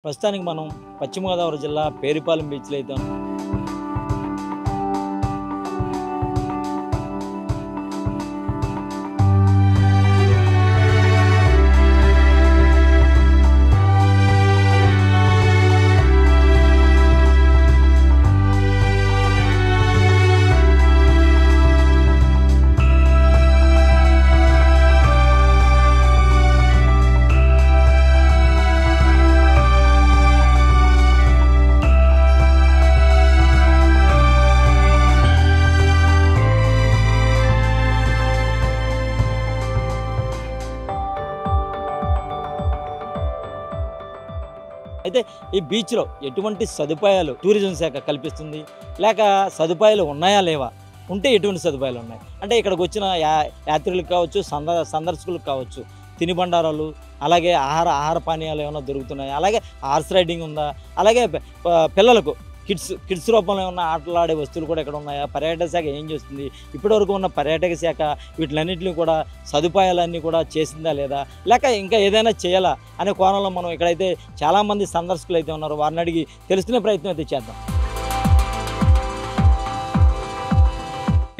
ప్రస్తుతానికి మనం పశ్చిమ గోదావరి జిల్లా పేరుపాలెం బీచ్లో అయితే అయితే ఈ బీచ్లో ఎటువంటి సదుపాయాలు టూరిజం శాఖ కల్పిస్తుంది, లేక సదుపాయాలు ఉన్నాయా లేవా, ఉంటే ఎటువంటి సదుపాయాలు ఉన్నాయి అంటే ఇక్కడికి వచ్చిన యాత్రికులకు కావచ్చు, సందర్శకులకు కావచ్చు, తినుబండారాలు, అలాగే ఆహార పానీయాలు ఏమైనా దొరుకుతున్నాయి, అలాగే హార్స్ రైడింగ్ ఉందా, అలాగే పిల్లలకు కిడ్స్ రూపంలో ఉన్న ఆటలాడే వస్తువులు కూడా ఇక్కడ ఉన్నాయా, పర్యాటక శాఖ ఏం చేస్తుంది, ఇప్పటివరకు ఉన్న పర్యాటక శాఖ వీటిలన్నింటినీ కూడా సదుపాయాలన్నీ కూడా చేసిందా లేదా, లేక ఇంకా ఏదైనా చేయాలా అనే కోణంలో మనం ఇక్కడైతే చాలామంది సందర్శకులు అయితే ఉన్నారు, వారిని అడిగి తెలుసుకునే ప్రయత్నం అయితే చేద్దాం.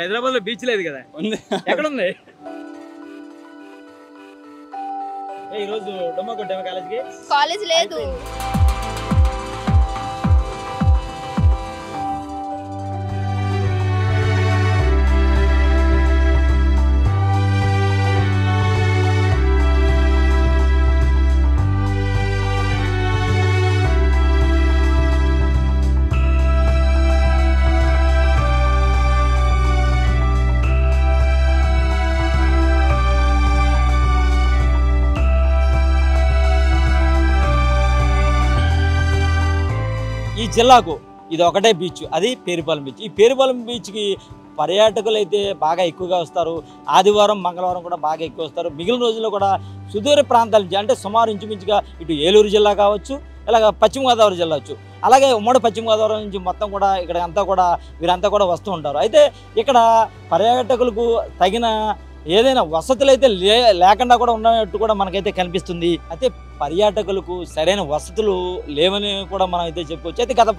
హైదరాబాద్లో బీచ్ లేదు కదా, ఉంది, ఎక్కడ ఉంది? ఈరోజు డొమ్మ కొట్టాము కాలేజ్ లేదు. ఈ జిల్లాకు ఇది ఒకటే బీచ్, అది పేరుపాలెం బీచ్. ఈ పేరుపాలెం బీచ్కి పర్యాటకులు అయితే బాగా ఎక్కువగా వస్తారు. ఆదివారం, మంగళవారం కూడా బాగా ఎక్కువ వస్తారు. మిగిలిన రోజుల్లో కూడా సుదూర ప్రాంతాల నుంచి అంటే సుమారు ఇంచుమించుగా ఇటు ఏలూరు జిల్లా కావచ్చు, ఇలాగ పశ్చిమ గోదావరి జిల్లా వచ్చు, అలాగే ఉమ్మడి పశ్చిమ గోదావరి నుంచి మొత్తం కూడా ఇక్కడ అంతా కూడా వీరంతా కూడా వస్తూ ఉంటారు. అయితే ఇక్కడ పర్యాటకులకు తగిన ఏదైనా వసతులు అయితే లేకుండా కూడా ఉన్నట్టు కూడా మనకైతే కనిపిస్తుంది. అయితే పర్యాటకులకు సరైన వసతులు లేవని కూడా మనం అయితే చెప్పుకోవచ్చు. అయితే గత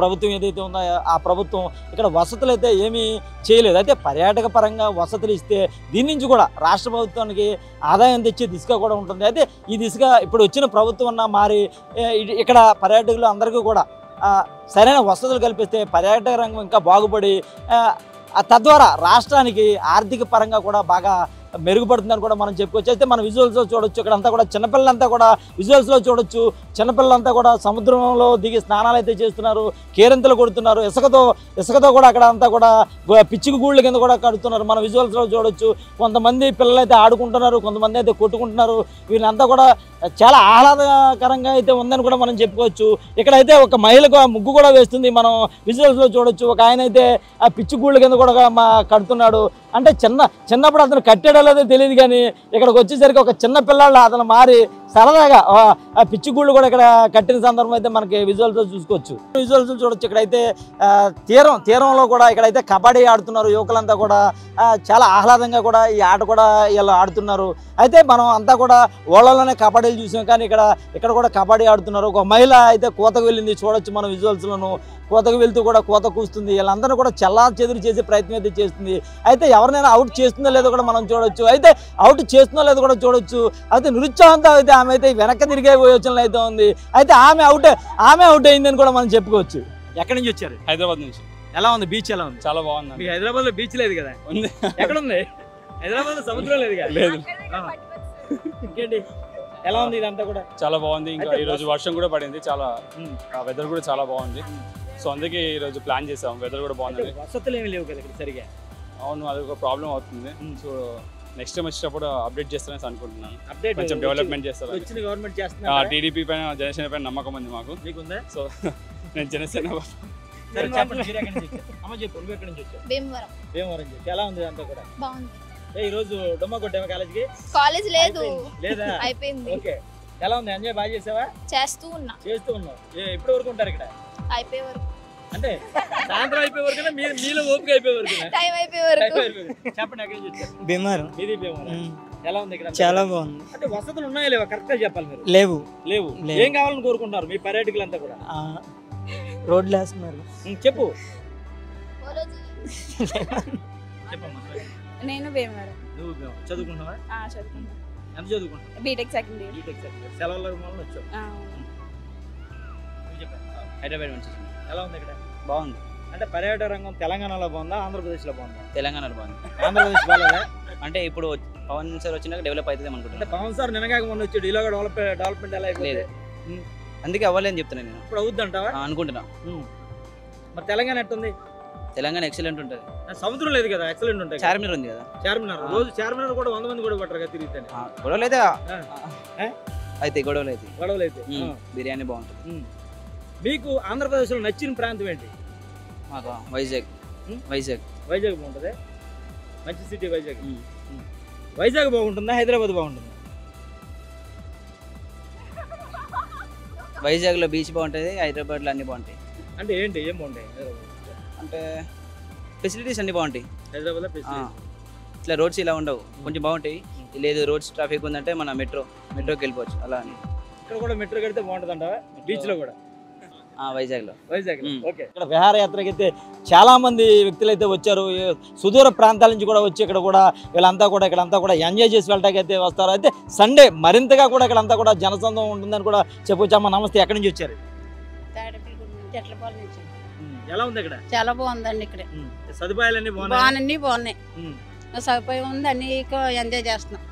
ప్రభుత్వం ఏదైతే ఉందో ఆ ప్రభుత్వం ఇక్కడ వసతులు అయితే ఏమీ చేయలేదు. అయితే పర్యాటక పరంగా వసతులు ఇస్తే దీని నుంచి కూడా రాష్ట్ర ప్రభుత్వానికి ఆదాయం తెచ్చే దిశగా కూడా ఉంటుంది. అయితే ఈ దిశగా ఇప్పుడు వచ్చిన ప్రభుత్వం అన్న మారి ఇక్కడ పర్యాటకులు అందరికీ కూడా సరైన వసతులు కల్పిస్తే పర్యాటక రంగం ఇంకా బాగుపడి తద్వారా రాష్ట్రానికి ఆర్థిక పరంగా కూడా బాగా మెరుగుపడుతుందని కూడా మనం చెప్పుకోవచ్చు. అయితే మనం విజువల్స్లో చూడొచ్చు, ఇక్కడంతా కూడా చిన్నపిల్లలంతా కూడా విజువల్స్లో చూడొచ్చు. చిన్నపిల్లలంతా కూడా సముద్రంలో దిగి స్నానాలు అయితే చేస్తున్నారు, కేరింతలు కొడుతున్నారు, ఇసుకతో కూడా అక్కడ అంతా కూడా పిచ్చిక గూళ్ళ కింద కూడా కడుతున్నారు. మనం విజువల్స్లో చూడొచ్చు. కొంతమంది పిల్లలు అయితే ఆడుకుంటున్నారు, కొంతమంది అయితే కొట్టుకుంటున్నారు. వీళ్ళంతా కూడా చాలా ఆహ్లాదకరంగా అయితే ఉందని కూడా మనం చెప్పుకోవచ్చు. ఇక్కడైతే ఒక మహిళకు ముగ్గు కూడా వేస్తుంది, మనం విజువల్స్లో చూడొచ్చు. ఒక ఆయన అయితే ఆ పిచ్చి గూళ్ళ కింద కూడా కడుతున్నాడు. అంటే చిన్నప్పుడు అతను కట్టాడో లేదో తెలియదు, కానీ ఇక్కడికి వచ్చేసరికి ఒక చిన్న పిల్లాడు అతను మారి సరదాగా ఆ పిచ్చి గూళ్ళు కూడా ఇక్కడ కట్టిన సందర్భం అయితే మనకి విజువల్స్లో చూసుకోవచ్చు. విజువల్స్ చూడొచ్చు. ఇక్కడైతే తీరంలో కూడా ఇక్కడైతే కబడ్డీ ఆడుతున్నారు యువకులంతా కూడా. చాలా ఆహ్లాదంగా కూడా ఈ ఆట కూడా వీళ్ళు ఆడుతున్నారు. అయితే మనం అంతా కూడా ఓళ్ళలోనే కబడ్డీలు చూసాం, కానీ ఇక్కడ కూడా కబడ్డీ ఆడుతున్నారు. ఒక మహిళ అయితే కోతకు వెళ్ళింది, చూడొచ్చు మనం విజువల్స్లోను. కోతకు వెళ్తూ కూడా కోత కూస్తుంది. వీళ్ళందరూ కూడా చెదురు చేసే ప్రయత్నం అయితే చేస్తుంది. అయితే ఎవరినైనా అవుట్ చేస్తుందో లేదో కూడా మనం చూడొచ్చు. అయితే అవుట్ చేస్తుందో లేదో కూడా చూడొచ్చు. అయితే నిరుత్సాహంతో అయితే ఆమె అయితే వెనక్కి తిరిగే యోచనలు అయితే ఉంది. అయితే ఆమె అవుట్ అయిందని కూడా మనం చెప్పుకోవచ్చు. ఎక్కడి నుంచి వచ్చారు? హైదరాబాద్ నుంచి. ఎలా ఉంది బీచ్? ఎలా ఉంది? చాలా బాగుంది. హైదరాబాద్ లో బీచ్ లేదు కదా? ఉంది. ఎక్కడ ఉంది? హైదరాబాద్ లో సముద్రం లేదు కదా? లేదు. ఇంకేంటి, ఎలా ఉంది ఇదంతా కూడా? చాలా బాగుంది. ఇంకా ఈ రోజు వర్షం కూడా పడింది, చాలా వెదర్ కూడా చాలా బాగుంది. సో అందుకే ఈ రోజు ప్లాన్ చేసాం. వెదర్ కూడా బాగుంది. వసతులు ఏమి లేవు కదా ఇక్కడ సరిగా? అవును, అది ఒక ప్రాబ్లం అవుతుంది. సో నెక్స్ట్ టైం వచ్చేటప్పుడు అప్డేట్ చేస్తానని అనుకుంటున్నాను. కొంచెం డెవలప్మెంట్ చేస్తారు. గవర్నమెంట్ చేస్తున్నా. టీడీపీ పైన, జనసేన పైన నమ్మకం ఉంది మాకు. సో నేను జనసేన. ఎలా ఉంది అంతా కూడా? బాగుంది. ఈ రోజు డొమ్మ కొట్టాము కాలేజ్ లేదు, లేదా? అయిపోయింది. ఓకే, ఎలా ఉంది? ఎంజాయ్ బాగా చేసావా? చేస్తూ ఉన్నావు. ఎప్పటి వరకు ఉంటారు ఇక్కడ? అయిపోయే వరకు. అంటే సాయంత్రం అయిపోయే వరకు, మీలో ఓపిక అయిపోయే వరకు, టైం అయిపోయే వరకు. చెప్పండి, ఎక్కడి నుంచి వచ్చారు? భీమవరం. మీది భీమవరం. ఎలా ఉంది ఇక్కడ? చాలా బాగుంది. అంటే వసతులు ఉన్నాయా లేవా కరెక్ట్ గా చెప్పాలి మీరు. లేవు. లేవు. ఏం కావాలని కోరుకుంటున్నారు మీ పర్యాటకులంతా కూడా? రోడ్లు వేస్తున్నారు. చెప్పు. చెప్పమ్మా. నేను భీమవరం. నువ్వు చదువుకుంటున్నావా? చదువుకుంటా. ఎంత చదువుకుంటున్నావు? B Tech second year. B Tech second year. సెలవుల మూలన వచ్చావు. హైదరాబాద్ నుంచి ఎలా ఉంది ఇక్కడ? బాగుంది. అంటే పర్యాటక రంగం తెలంగాణలో బాగుందా ఆంధ్రప్రదేశ్లో బాగుందా? తెలంగాణలో బాగుంది. ఆంధ్రప్రదేశ్ బాగాలేదా? అంటే ఇప్పుడు పవన్ సార్ వచ్చినాక డెవలప్ అవుతుంది అంటే అనుకుంటున్నాను. పవన్ సార్ నినగాక మొన్న వచ్చాడు, ఇలాగ డెవలప్మెంట్ ఎలా అయిపోయింది? లేదు, అందుకే అవ్వలేదని చెప్తున్నాను నేను. ఇప్పుడు అవుద్దంటావా? అనుకుంటున్నా. మరి తెలంగాణ ఎట్టుంది? తెలంగాణ ఎక్సలెంట్ ఉంటుంది. సముద్రం లేదు కదా, ఎక్సలెంట్ ఉంటాయి. చార్మినార్ ఉంది కదా. చార్మినార్ రోజు చార్మినార్ కూడా 100 మంది కూడా పట్టరు కదా తిరిగితే. గొడవలు అయితే అయితే గొడవలు అయితే గొడవలు అయితే. బిర్యానీ బాగుంటుంది. మీకు ఆంధ్రప్రదేశ్లో నచ్చిన ప్రాంతం ఏంటి? మాకు వైజాగ్. వైజాగ్ వైజాగ్ బాగుంటుంది, మంచి సిటీ వైజాగ్. వైజాగ్ బాగుంటుందా హైదరాబాద్ బాగుంటుందా? వైజాగ్లో బీచ్ బాగుంటుంది, హైదరాబాద్లో అన్ని బాగుంటాయి. అంటే ఏంటి ఏం బాగుంటాయి హైదరాబాద్? అంటే ఫెసిలిటీస్ అన్ని బాగుంటాయి. హైదరాబాద్లో ఇట్లా రోడ్స్ ఇలా ఉండవు, కొంచెం బాగుంటాయి. లేదు రోడ్స్ ట్రాఫిక్ ఉందంటే మన మెట్రోకి వెళ్ళిపోవచ్చు. అలా అని ఇక్కడ కూడా మెట్రో కడితే బాగుంటుంది అంటావా? బీచ్లో కూడా వైజాగ్లో. ఓకే. ఇక్కడ విహారయాత్రకి అయితే చాలా మంది వ్యక్తులు అయితే వచ్చారు, సుదూర ప్రాంతాల నుంచి కూడా వచ్చి ఇక్కడ కూడా వీళ్ళంతా కూడా ఇక్కడంతా కూడా ఎంజాయ్ చేసి వెళ్ళటానికి అయితే వస్తారు. అయితే సండే మరింతగా కూడా ఇక్కడంతా కూడా జనసందం ఉంటుందని కూడా చెప్పొచ్చమ్మా. నమస్తే, ఎక్కడి నుంచి వచ్చారు? ఎలా ఉంది ఇక్కడ? చాలా బాగుందండి. ఇక్కడ సదుపాయాలన్నీ బాగున్నాయి. సదుపాయం ఉంది, అన్ని ఎంజాయ్ చేస్తున్నాం.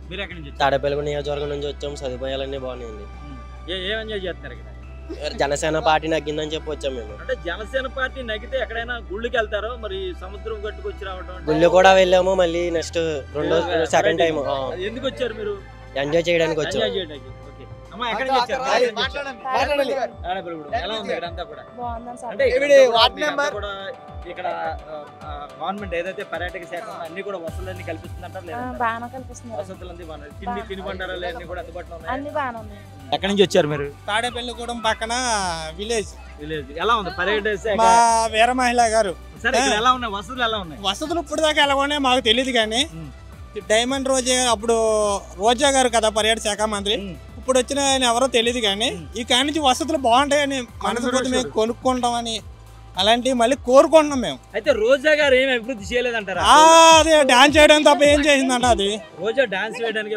మీరు ఎక్కడి నుంచి? తాడేపల్లి నియోజకవర్గం నుంచి వచ్చాం. సదుపాయాలన్నీ బాగున్నాయండి. ఏం ఎంజాయ్ చేస్తున్నారు ఇక్కడ? జనసేన పార్టీ నగ్గిందని చెప్పి వచ్చాం మేము. అంటే జనసేన పార్టీ నగితే ఎక్కడైనా గుళ్ళకి వెళ్తారో మరి సముద్రం గట్టుకొచ్చి రావడం? గుళ్ళు కూడా వెళ్ళాము. మళ్ళీ నెక్స్ట్ సెకండ్ టైం ఎందుకు వచ్చారు మీరు? ఎంజాయ్ చేయడానికి వచ్చాం. ఎంజాయ్ చేయడానికి. ఓకే అమ్మా, ఎక్కడి నుంచి వచ్చారు? ఎలా ఉంది ఇక్కడ అంతా కూడా? అంటే కూడా ఇక్కడ గవర్నమెంట్ ఏదైతే పర్యాటక శాఖ అన్ని కూడా వసతులన్నీ కల్పిస్తుందంటారు లేదా? వసతులన్నీ బాగున్నాయి. తిని బండారాలు అన్ని కూడా అందుబాటులో ఉన్నాయి. ఎక్కడి నుంచి వచ్చారు మీరు? తాడేపల్లిగూడెం పక్కన విలేజ్. ఎలా ఉంది పర్యాటక శాఖ? మా వీర మహిళ గారు. సరే, ఇక్కడ ఎలా ఉన్నాయి వసతులు? ఎలా ఉన్నాయి వసతులు? ఇప్పుడు దాకా ఎలా ఉన్నాయి మాకు తెలియదు, కానీ డైమండ్ రోజా అప్పుడు రోజా గారు కదా పర్యాటక శాఖ మంత్రి, ఇప్పుడు వచ్చిన ఆయన ఎవరో తెలియదు, కానీ ఈ కాడి నుంచి వసతులు బాగుంటాయని మనసు మేము కొనుక్కుంటామని అలాంటివి మళ్ళీ కోరుకుంటున్నాం మేము. అయితే రోజా గారు ఏమి అభివృద్ధి చేయలేదంటారా? అదే డాన్స్ చేయడం తప్ప ఏం చేసిందంట. అది రోజా డాన్స్ వేయడానికి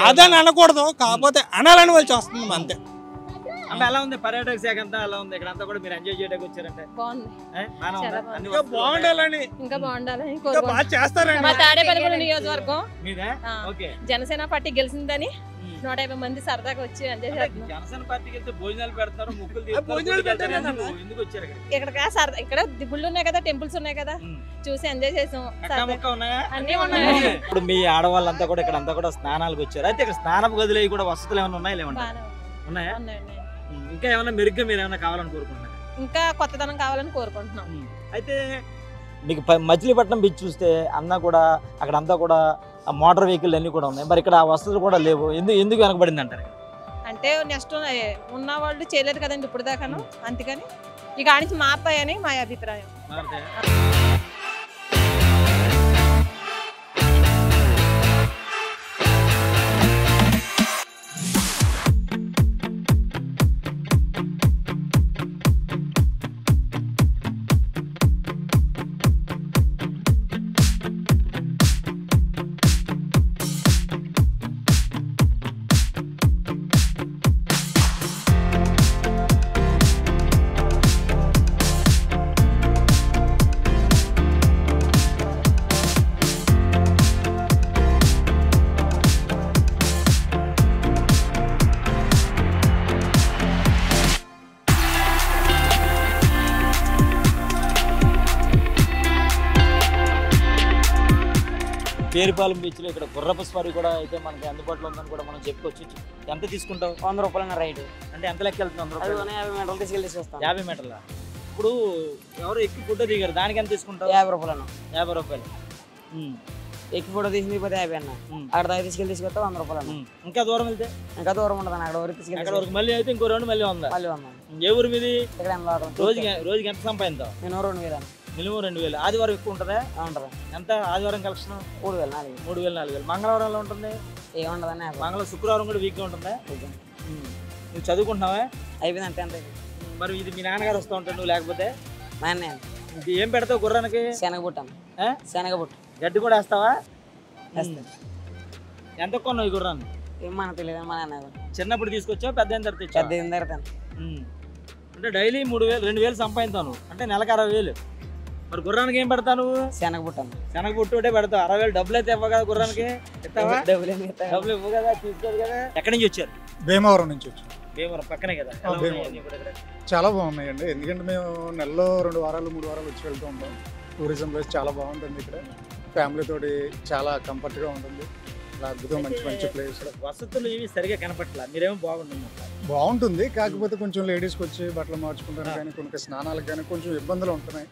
అదని అనకూడదు, కాకపోతే అనాలని వచ్చి వస్తుంది అంతే. అంటే ఎలా ఉంది పర్యాటక శాఖ అంతా? ఎలా ఉంది ఇక్కడ అంతా కూడా? మీరు ఎంజాయ్ చేయడానికి వచ్చారంటే బాగుండాలని, ఇంకా బాగుండాలని బాగా చేస్తారండి. మా తాడేపల్లిగూడెం నియోజకవర్గం మీదే? ఓకే. జనసేన పార్టీ గెలిచిందని 150 మంది సరదాగా వచ్చి ఎంజాయ్ చేస్తున్నాం. జనసేన పార్టీకి వెళ్తే భోజనాలు పెడతారు, ముక్కులు ఎందుకు వచ్చారు ఇక్కడ? ఇక్కడ గుళ్ళు ఉన్నాయి కదా, టెంపుల్స్ ఉన్నాయి కదా, చూసి ఎంజాయ్ చేసాం. అన్ని ఉన్నాయి. ఇప్పుడు మీ ఆడవాళ్ళంతా కూడా ఇక్కడ అంతా కూడా స్నానాలకు వచ్చారు. అయితే ఇక్కడ స్నానపు గదులు అవి కూడా వసతులు ఏమైనా ఉన్నాయా? లేవంటే ఉన్నాయా? ఇంకా ఏమైనా మెరుగ్గా మీరు ఏమైనా కావాలని కోరుకుంటున్నారు? ఇంకా కొత్తదనం కావాలని కోరుకుంటున్నాం. అయితే మీకు మచిలీపట్నం బీచ్ చూస్తే అన్నా కూడా అక్కడ అంతా కూడా మోటార్ వెహికల్ అన్ని కూడా ఉన్నాయి. మరి ఇక్కడ ఆ వసతులు కూడా లేవు. ఎందుకు వెనకబడింది అంటారు? అంటే నెక్స్ట్ ఉన్న వాళ్ళు చేయలేదు కదండి ఇప్పుడు దాకాను, అందుకని ఇక ఆడించి మా అబ్బాయి అని మా అభిప్రాయం. పేరుపాలెం బీచ్లో ఇక్కడ గుర్రపు స్వారీ కూడా అయితే మనకి అందుబాటులో ఉందని కూడా మనం చెప్పుకోవచ్చు. ఎంత తీసుకుంటావు? 100 రూపాయల రైడ్. అంటే ఎంత లెక్క వెళ్తుంది? 50 మీటర్లు తీసుకెళ్ళి తీసుకొస్తాం. 50 మీటర్ల. ఇప్పుడు ఎవరు ఎక్కి ఫోటో దిగారు, దానికి ఎంత తీసుకుంటావు? 50 రూపాయలు. 50 రూపాయలు. ఎక్కి ఫోటో తీసిపోతే 50 అన్న. అక్కడ దాకా తీసుకొస్తే 100 రూపాయలు. ఇంకా దూరం వెళ్తే? ఇంకా దూరం ఉంటుంది అక్కడ వరకు తీసుకెళ్ళి. అక్కడ వరకు మళ్ళీ అయితే ఇంకో రౌండ్ మళ్ళీ ఉందా? మళ్ళీ ఉందా? ఏ ఊరు మీది? ఇక్కడ రోజుకి ఎంత సంపాదించావు? నేను 2000. మినిమం 2000. ఆదివారం ఎక్కువ ఉంటుందా? ఉంటుంది. ఎంత ఆదివారం కలెక్షన్? 3000, 4000. 3000, 4000. మంగళవారం ఎలా ఉంటుంది? ఏముండదని మంగళవారం శుక్రవారం కూడా వీక్గా ఉంటుందా? నువ్వు చదువుకుంటున్నావా? అయిపోయింది అంతే అంతే. మరి ఇది మీ నాన్నగారు వస్తూ ఉంటాడు, నువ్వు లేకపోతే? మా అన్నయ్య ఇది ఏం పెడతావు గుర్రానికి? శనగబుట్టాను. శనగబుట్టు గడ్డి కూడా వేస్తావా? వేస్తాను. ఎంత కొన్నావు ఈ గుర్రాన్ని? ఏం మనకు తెలియదు. మా నాన్న చిన్నప్పుడు తీసుకొచ్చావు, పెద్ద అయిన తర్వాత తెచ్చావా? పెద్ద తింటాను. అంటే డైలీ 3000, 2000 సంపాదిస్తాను అంటే నెలకు 60,000. మరి గుర్రానికి ఏం పెడతావు నువ్వు? శనగబుట్టాను. శనగబుట్టు పెడతావు. 60,000 డబ్బులు అయితే ఇవ్వ కదా గుర్రానికి? ఇస్తావా? డబ్బులు ఇవ్వు కదా, తీసుకోదు కదా. ఎక్కడి నుంచి వచ్చారు? భీమవరం నుంచి వచ్చాం. భీమవరం పక్కనే కదా. చాలా బాగున్నాయండి. ఎందుకంటే మేము నెలలో 2 వారాలు 3 వారాలు వచ్చి వెళ్తూ ఉంటాం. టూరిజం ప్లేస్ చాలా బాగుంటుంది. ఇక్కడ ఫ్యామిలీ తోటి చాలా కంఫర్ట్గా ఉంటుంది. అద్భుతం, మంచి మంచి ప్లేస్. వసతులు ఇవి సరిగా కనపట్ల, మీరేమో బాగుంటుంది. కాకపోతే కొంచెం లేడీస్కి వచ్చి బట్టలు మార్చుకుంటారు కానీ కొన్ని స్నానాలకు కానీ కొంచెం ఇబ్బందులు ఉంటున్నాయి.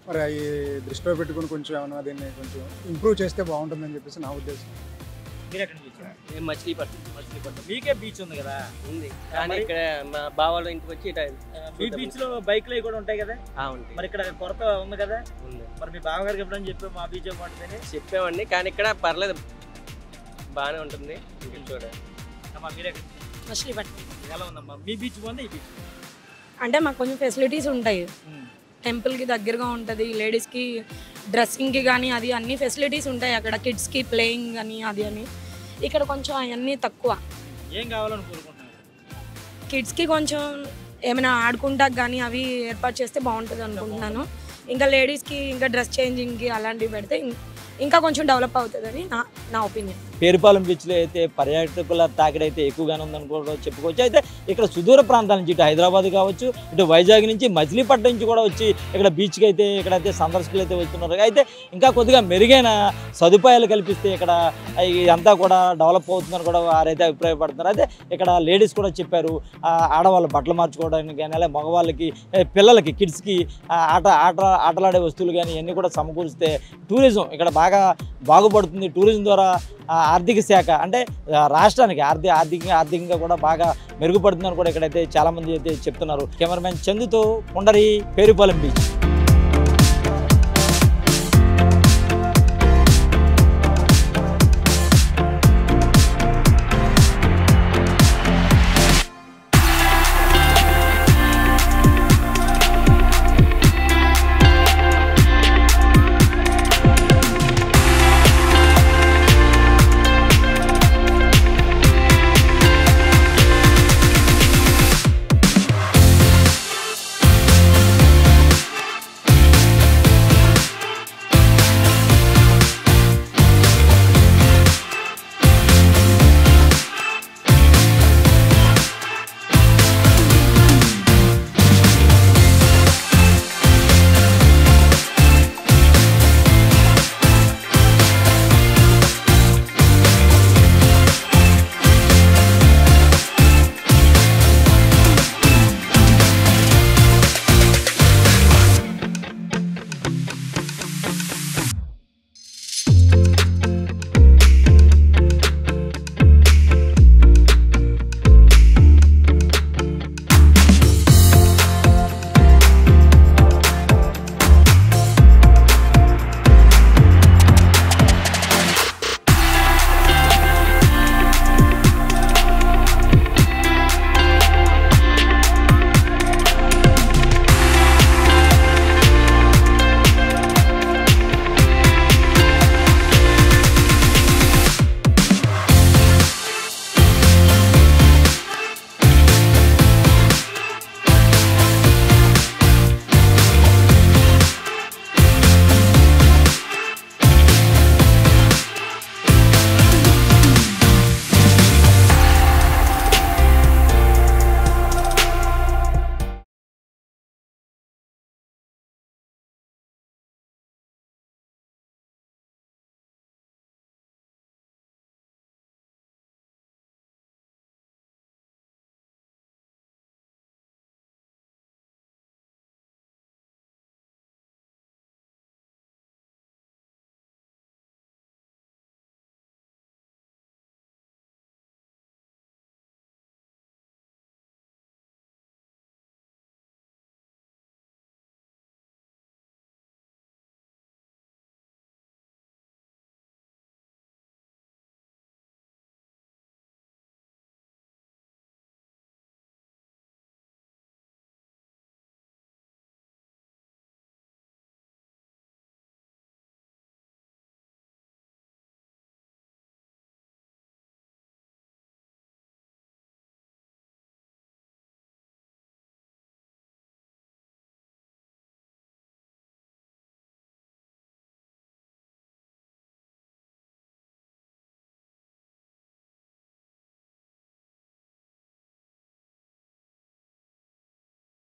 మరి అవి దృష్టిలో పెట్టుకుని కొంచెం ఏమన్నా దీన్ని కొంచెం ఇంప్రూవ్ చేస్తే బాగుంటుందని చెప్పేసి నా ఉద్దేశం. మీరు ఎక్కడి నుంచి వచ్చారు? మేము మచిలీపట్నం. మీకే బీచ్ ఉంది కదా? ఉంది, కానీ ఇక్కడ మా బావాళ్ళ ఇంటికి వచ్చి ఈ బీచ్ లో బైక్లు కూడా ఉంటాయి కదా? ఉంటాయి. మరి ఇక్కడ కొరత ఉంది కదా? ఉంది. మరి మీ బావగారికి ఎప్పుడని చెప్పి మా బీచ్ బాగుంటుందని చెప్పామండి, కానీ ఇక్కడ పర్లేదు, బాగానే ఉంటుంది. చూడండి. మచిలీపట్నం ఎలా ఉందమ్మా మీ బీచ్? బాగుంది ఈ బీచ్ అంటే మాకు కొంచెం ఫెసిలిటీస్ ఉంటాయి. టెంపుల్కి దగ్గరగా ఉంటుంది. లేడీస్కి డ్రెస్సింగ్కి కానీ అది అన్ని ఫెసిలిటీస్ ఉంటాయి అక్కడ. కిడ్స్కి ప్లేయింగ్ కానీ అది అని. ఇక్కడ కొంచెం అవన్నీ తక్కువ. ఏం కావాలని కోరుకుంటున్నారు? కిడ్స్కి కొంచెం ఏమైనా ఆడుకుంటాక కానీ అవి ఏర్పాటు చేస్తే బాగుంటుంది అనుకుంటున్నాను. ఇంకా లేడీస్కి ఇంకా డ్రెస్ చేంజింగ్కి అలాంటివి పెడితే ఇంకా కొంచెం డెవలప్ అవుతుందని నా ఒపీనియన్. పేరుపాలెం బీచ్లో అయితే పర్యాటకుల తాకిడి అయితే ఎక్కువగానే ఉందని కూడా చెప్పుకోవచ్చు. అయితే ఇక్కడ సుదూర ప్రాంతాల నుంచి ఇటు హైదరాబాద్ కావచ్చు, ఇటు వైజాగ్ నుంచి, మచిలీపట్నం నుంచి కూడా వచ్చి ఇక్కడ బీచ్కి అయితే ఇక్కడైతే సందర్శకులు అయితే వస్తున్నారు. అయితే ఇంకా కొద్దిగా మెరుగైన సదుపాయాలు కల్పిస్తే ఇక్కడ అంతా కూడా డెవలప్ అవుతుందని కూడా వారైతే అభిప్రాయపడుతున్నారు. అయితే ఇక్కడ లేడీస్ కూడా చెప్పారు, ఆడవాళ్ళు బట్టలు మార్చుకోవడానికి కానీ, అలాగే మగవాళ్ళకి, పిల్లలకి, కిడ్స్కి ఆటలాడే వస్తువులు కానీ ఇవన్నీ కూడా సమకూరిస్తే టూరిజం ఇక్కడ బాగా బాగుపడుతుంది. టూరిజం ద్వారా ఆర్థిక శాఖ అంటే రాష్ట్రానికి ఆర్థికంగా కూడా బాగా మెరుగుపడుతుందని కూడా ఇక్కడైతే చాలామంది అయితే చెప్తున్నారు. కెమెరామెన్ చందుతో పుండరి, పేరుపాలెం బీచ్.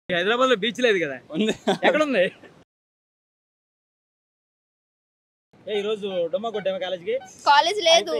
హైదరాబాద్ లో బీచ్ లేదు కదా, ఉంది. ఎక్కడ ఉంది? ఈ రోజు డొమ్మ కొట్టాము కాలేజీకి. కాలేజ్ లేదు.